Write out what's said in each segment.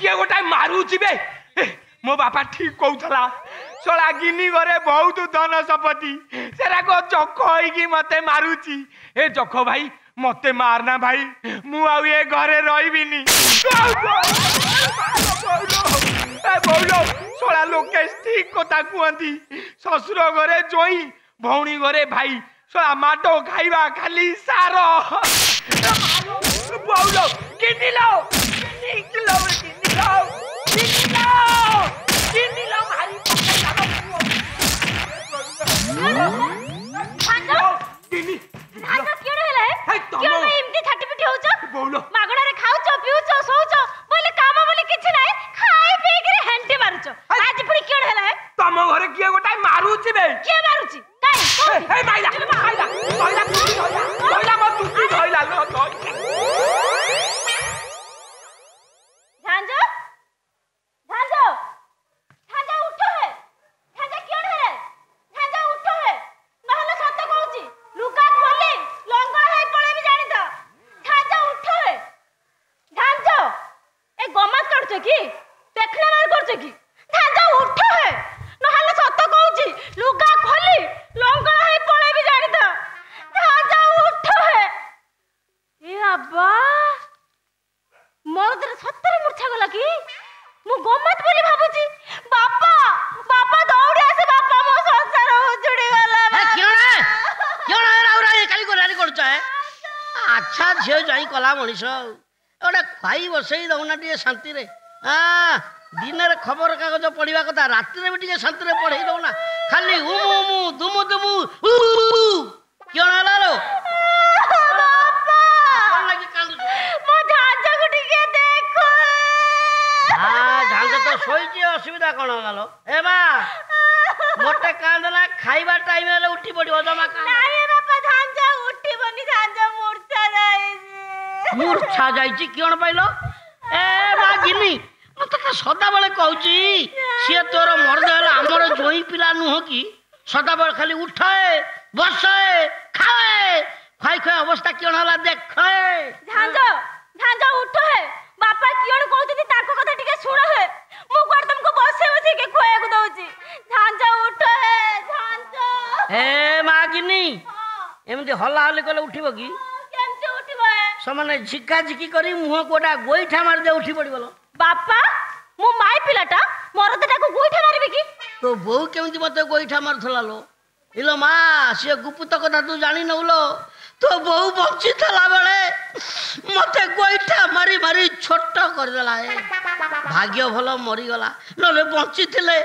किए गोटाए मारुची बे मो बापा ठीक कहूला शला गिनी घरे बहुत धन संपत्ति सेरा को जख होइकी मते मारुची ए जख भाई मते मारना भाई मु आ ये घरे रहिबिनी बोलो शला लोके ठीक कथा कहती ससुर घरे जोई भौणी घरे भाई शला माटो खाइबा खाली सार बोलो किनी लो मारी मागणारे खाऊच पिऊच सोच बोले काम बोले किछ नाही खाई पी के हेंटी मारुच आज पुडी केड हेला तम घरे किए गोटाय मारुची बे के मारुची काई ए माइला मत तू धइला लो झांजो झांजो झांजो उठो है झांजो केड है झांजो उठो है नहले सत्य कहूची लुका खोली लंगड़ा है पळे भी जानी त झांजो उठो है झांजो ए गमत करछ की देखना मार करछ की झांजो उठो है नहले सत्य कहूची लुका खोली लंगड़ा है पळे भी जानी त झांजो उठो है ए अब्बा मोर दर सत्तर मूर्छा गला की मु गमत बोली भाबुची बापा बापा दौड़ी आसे बापा मो संसार उजड़ी गला ए क्यों ना राउरा ये काली को रानी करछ है अच्छा झियो जाई कला मनिष ओडा खाई बसई दउना टिए शांति रे हां दिन रे खबर कागज पढिबा कथा रात रे भी टिए शांति रे पढई दउना खाली उमु दुमु दुमु क्यों ना लालो बापा कौन लगी कांदु मो झांझा को टिके देखो हां झांझा तो सोई जे असुविधा कोन गालो ए बा मोटे कांदला खाइबा टाइम ले उठी पडियो जमा का नाही बापा झांझा उठी बनी झांझा मूर्छा जाई मूर्छा जाईची क्यों पाइलो ए बा गिनी मत का सदा बेले कहूची से तोर मर्द हला हमर जोई पिला नुह की सदा बेले खाली उठाए बसाए खाए खाई खाई अवस्था क्यों हला देखे झांझा झांझा उठो है बापा कियण कहउती ताको कथा टिके सुनो है मु कोर तुमको बसे बसे के खोए को दउची झांझा उठो है झांझा ए मागिनी एमती हल्ला हल्ली कले उठिबो की केमते उठिबो है समाने झिका झिकी करी मुह कोटा गोइठा मार दे उठी पड़िबलो बापा मु माई पिलाटा मरदटा को गोइठा मारबे की तो बहु केमती मते गोइठा मारथला लो इलो मा से गुप्त कथा तू जानी नउलो तो बहु बंची थला बेले मते गोइठा मारी मारी छोट कर देला है भाग्य भलो मरी गला नले बंची थिले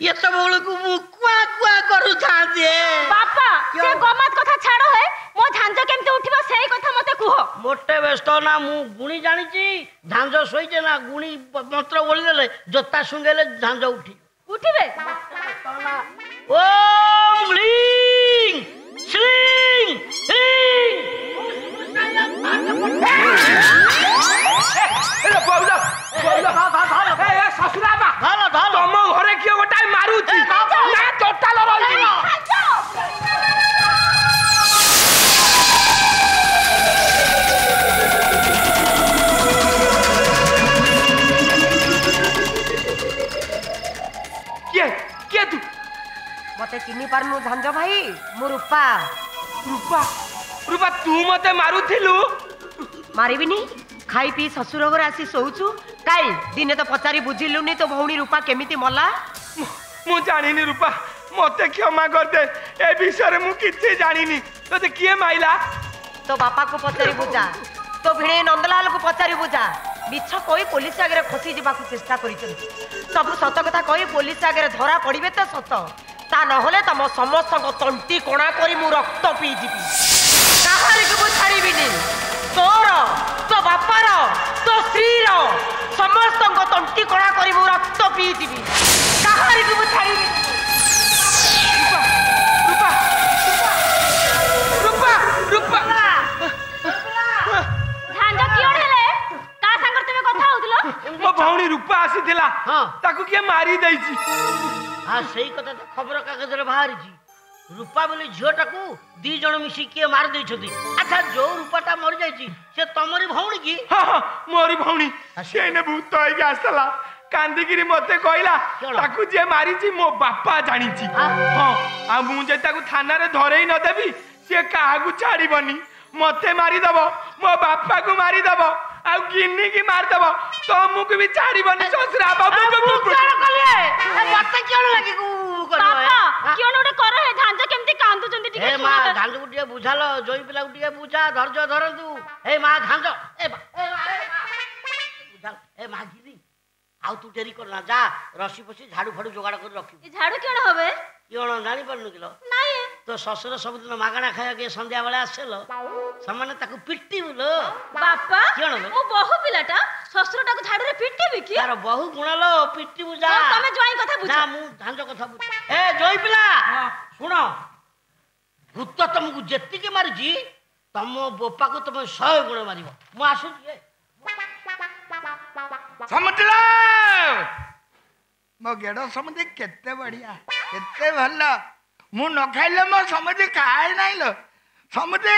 एत बेले को मु कुआ कुआ करू था दे बापा से गमत कथा छाड़ो है मो झांझा केमते उठिबो सेही कथा मते कुहो मोटे व्यस्त ना मु गुणी जानी छी झांझो सोईचे ना गुणी मंत्र बोली देले जोता सुंगेले झांझो उठी उठिबे ओम ह्रीं श्रीं ह्रीं ससुरा तुम घरे किए गोटाए मारुची ना टोटाल रही किए तू मते चिन्नी पारनु झांझो भाई मु रूपा रूपा रूपा तू मते मारुथिलु मारिबिनी खाई पी ससुर घर आसी सोउचु काई दिने तो पचारी बुझिलुनी तो भौणी रूपा केमिति मला मु जानिनी रूपा मते क्षमा कर दे ए विषय रे मु किछि जानिनी तते किए माइला तो बापा को पचारी बुझा तो भिणे नंदलाल को पचारी बुझा मिछ कोई पुलिस आगे खसी जावाक चेष्टा करिसथि सब सत कथा कही पुलिस आगे धरा पड़िबे तो सत ता नहले तम समस्त तंटी कोणा करी मु रक्त पी जीबी काहार के मु छाड़ीबिनी तोर तो बापार तो स्त्रीर समस्त तंटी कोणा करी मु रक्त पी जीबी काहार के मु छाड़ीबिनी रूपा रूपा रूपा झांझा कियण हेले का संगर तमे कथा होउतलो मो भौणी रूपा आसीथिला हां ताकू के मारी दैछि हां सही कथा तो खबर कागज रे बाहर जी रूपा बोली झियोटा को दी जण मिसी के मार दै छथि अच्छा जो रूपाटा मर जाईची से तमरी भौणी की हाँ मोरी भौणी से भूत होइके आसला कांदिगिरी मते कहला ताकू जे मारिची मो बापा जानिची हाँ आ मु जे ताकू थाना रे धरेई न देबी से काहाकू छाड़ीबनी मते मारी दबो मो बापा को मारी दबो आ गिन्नी की मार दबो तो मुक भी छाड़ीबनी ससुरा बाबू क्या कले मते क्यों लगी कु बापा क्यों नोटे करे है झांझा केमती कांदु चंदी टिके ए मां झांझा गुटिया बुझालो जोई पिला गुटिया बुझा धरजो धरंतु ए मां झांझो ए बुझाल ए मां गिरी आउ तू डेरी करना जा रसी पसी झाड़ू फाड़ू जोगाड़ कर रखी ए झाड़ू क्यों होबे क्यों जानी पड़नु किलो नहीं तो ससुर सब दिन मागणा खाया के संध्या बेला आसेलो सामान्य ताकू पिट्टी बोलो बापा क्यों नो मो बहु पिलाटा ससुरटा को झाड़ू रे पिट्टी बिकी तार बहु गुणालो पिट्टी बुझा तमे जोई कथा बुझ ना मु झांझो कथा बुझ ए जोई पिला सुनो भूत तुमको जेति के मारिजी तम बोपा को तुम 100 गुण मारिबो मु आसु जे समझला मो गेडो समझे केते बढ़िया केते भल्ला मु न खाइले मो समझे खाए नाही लो समझे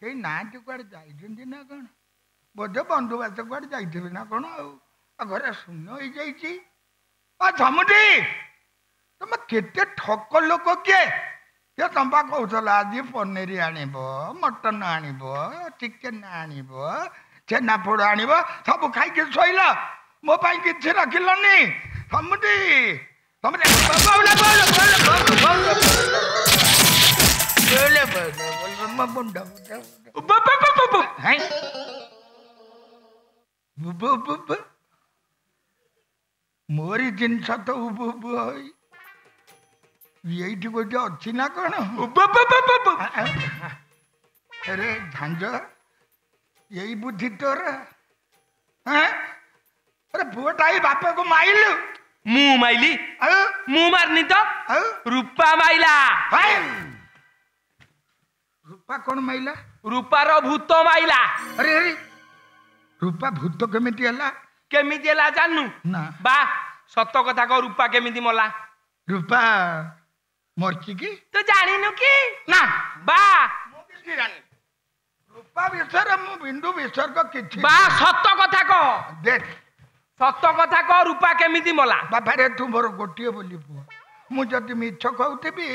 कहीं ना कुआड़े जाइछन्ति ना कौन बोधे बंधुबास कुआड़े जाइथिबे ना कौन आ घरे शून्य हो जाइछि आ झमुटी तुम केते ठक लोक किए के तंबा कहला आज पनीर आनिब मटन आनिब चिकेन आनिब छेनापोड़ आनिब सब खाई शोल मो पाई किछि रखिलनी झमुटी मोरी जिनस तो उबु उबु ये गोटे अच्छी ना कौन अरे झांझ यही बुद्धि तोर अरे पुअटा बापा को माइलु मु माइली मु मारनी तो रूपा माइला रूपा कौन माइला रूपार भूत माइला अरे अरे रूपा भूत केमिति हला केमिति हला जाननु ना बा सत कथा को रूपा केमिति मला रूपा मरची की तो जानिनु की ना बा मु किछि जानि रूपा विषय मु बिंदु विसर्ग किछि बा सत कथा को देख सत कथा को रूपा केमिति मला बाबा रे तू मोर गोटिए बोली पुआ मु जदि मिछ कहउतेबी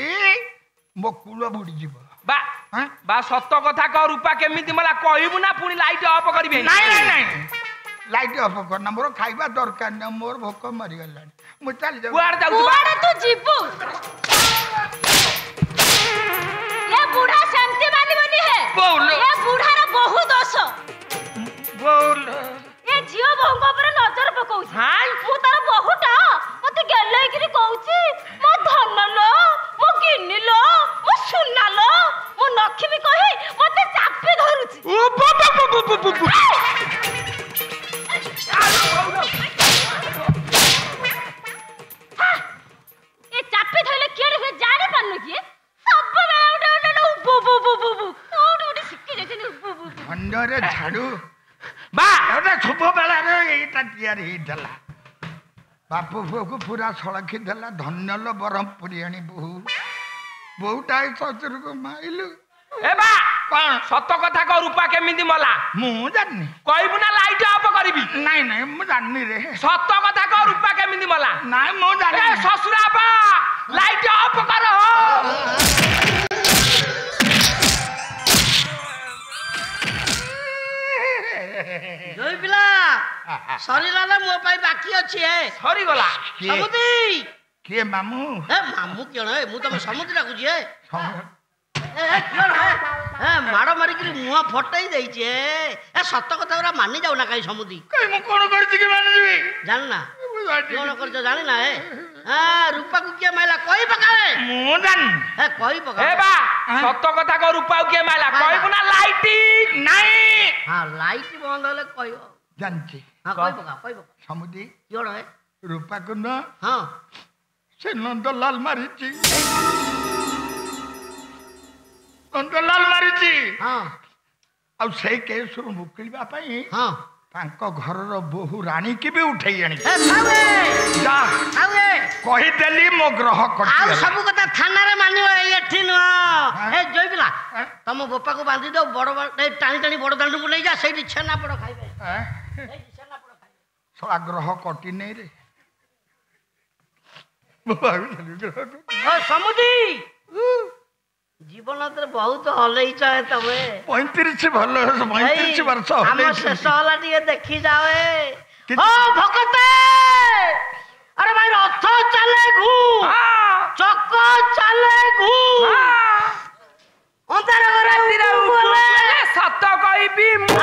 मो कुल बुडी जीव बा बा सत कथा को रूपा केमिति मला कहिबु ना पुनी लाइट ऑफ करबे नहीं नहीं नहीं लाइट ऑफ करना मोर खाइबा दरकार न मोर भोक मरि गलानी मु चल जाऊ कुआड़ जाऊ कुआड़ तू जीबू ये बूढ़ा शांति वाली बनी है बोल ये बूढ़ा रा बहु दोष बोल ये जियो बहु पर नजर पकाउ हां मु तार बहुटा मते गेलै कि कहउची मो धन लो मो गिन्नी लो मो सुना लो मो नखी भी कहि मते चापी धरुची ओ बब ए चापी धइले केड़े हे जाने पानु की सब बेला उडे बु बु बु बु बु उडे सिक्की जेनी बु बु अंडरे झाड़ू बा एटा छुप बेला रे एटा तियार हे दला बापू को पूरा सड़की देला धन्य लो बरहमपुरी आनी बहु बहुटा ससुर को माइलु ए बा कौन सत कथा को रूपा केमिति मला मु जाननी कहबु ना लाइट ऑफ करबी नहीं नहीं मु जाननी रे सत कथा को रूपा केमिति मला नहीं मु जाननी ए ससुरा बा लाइट ऑफ कर जोई पिला सरी लाला मो पाई बाकी अछि है सरी गला समुदी के मामू ए मामू क्यों है मु तमे समुदी डाकु छी ए क्यों है ए मारो मारी कि मुहा फटाई देई छे ए सत्य कथा ओरा मानि जाउ ना काई समुदी कई मु कोन कर छी के मानि जीवी जान ना क्यों कर जो जानि ना है हां रूपा को के माइला कोई पकावे मु जान ए कोई पकावे ए बा सत्य कथा को रूपा के माइला कहबु ना लाइट नहीं हां लाइट बंद होले कहियो जानची हां कोई पका समुदी क्यों है रूपा को ना हां से नंदलाल मारिची नंदलाल मारिची हां ଆଉ ସେଇ କେସରୁ ମୁକିଳିବା ପାଇଁ ହଁ ତାଙ୍କ ଘରର ବୋହୂ ରାଣୀ କି ବି ଉଠେଇ ଆଣି ଏ ଭାଉଏ ଯା ଭାଉଏ କହିଦେଲି ମୋ ଗ୍ରହ ଆଉ କଟିଗଲା ସବୁ କଥା ଥାନାରେ ମାନିବ ଏଠି ନୁହଁ ଏ ଜୟ ପିଲା ତମ ବୋପାକୁ ବାନ୍ଧି ଦଉ ବଡ ଟାଣି ଟାଣି ବଡ ଦାଣ୍ଡକୁ ନେଇଯା ସେଇଠି ଛେନାପୋଡ ଖାଇବେ ସେଇଠି ଛେନାପୋଡ ଖାଇବେ ଶଳା ଗ୍ରହ କଟି ନେଇ ରେ ମୁଁ ଭାବିଥିଲି ଗ୍ରହ ଓ ସମୁଦି ଜୀବନରେ ବହୁତ ହଲେଇଛ ତମେ 35 ଭଲ 35 ବର୍ଷ ଆମ ହଲେଇଛନ୍ତି। ଶେଷ ହେଲା ଟିକେ ଦେଖି ଯାଅ କିଛି- ଓ ଭକତେ ଆରେ ଭାଇ ରଥ ଚାଲେ ଘୁ ଚକ ଚାଲେ ଘୁ ଅନ୍ଧାର ଘରେ ରାତିରେ ଉଠୁ ବୋଲେ। ସତ କହିବି ମୁଁ